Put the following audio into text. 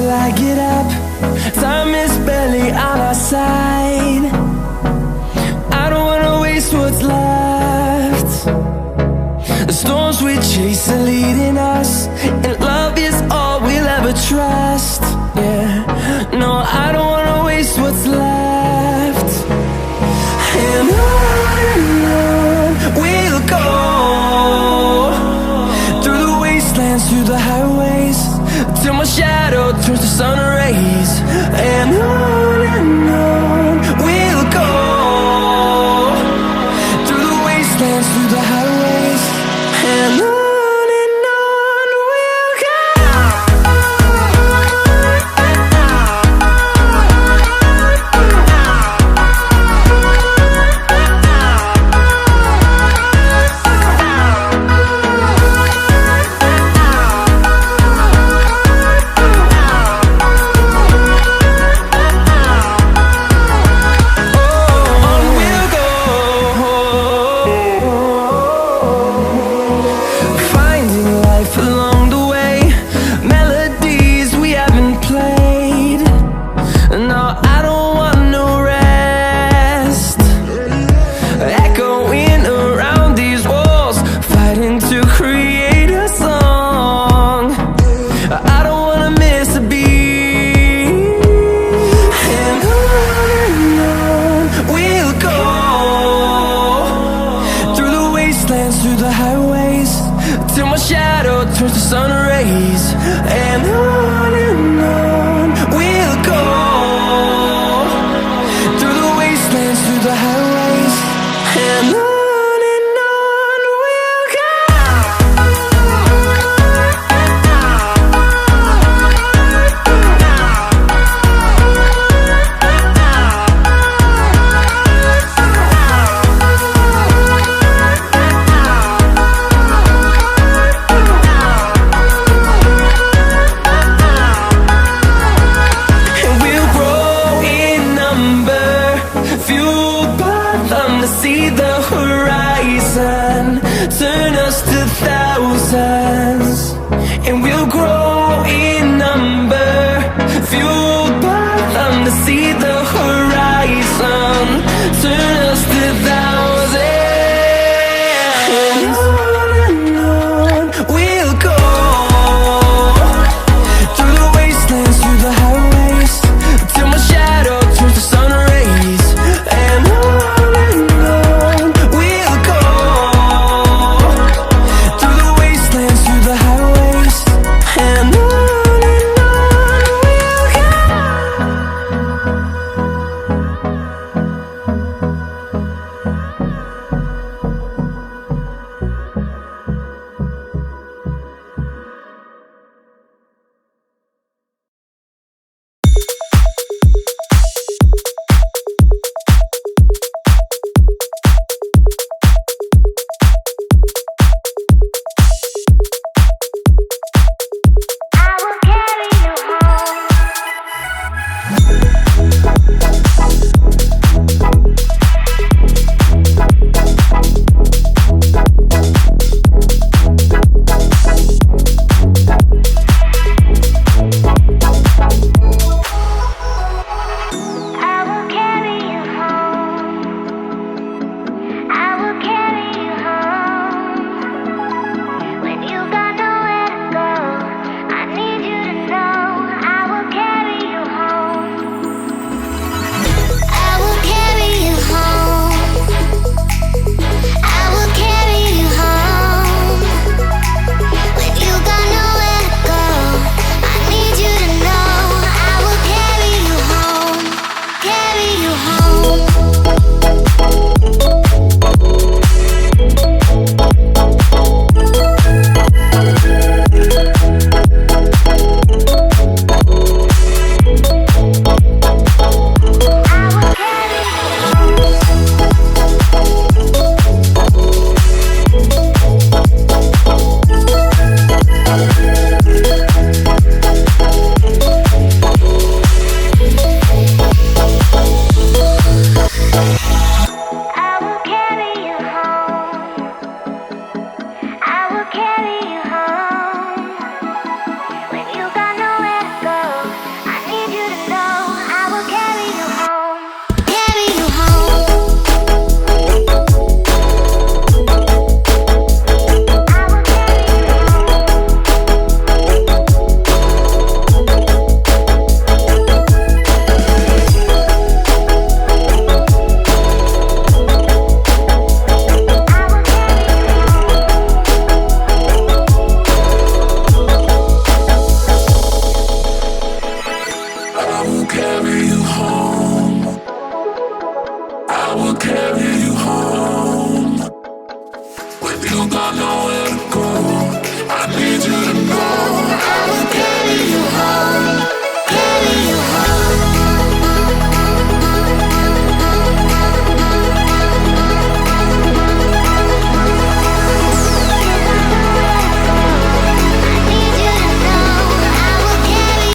till I get up. Time is barely on our side. I don't wanna waste what's left. The storms we chase are leading us, and love is all we'll ever trust. Yeah, no, I don't wanna waste what's left. And on we'll go, through the wastelands, through the highways, till my shadow turns to sun rays. And on we'll go, through the wastelands, through the highways, and on we'll go. Through the highways, till my shadow turns to sun rays. And on we'll go, through the wastelands, through the highways, and on we'll go. See the horizon turn us to thousands, and we'll grow in number, fueled by them to see the horizon.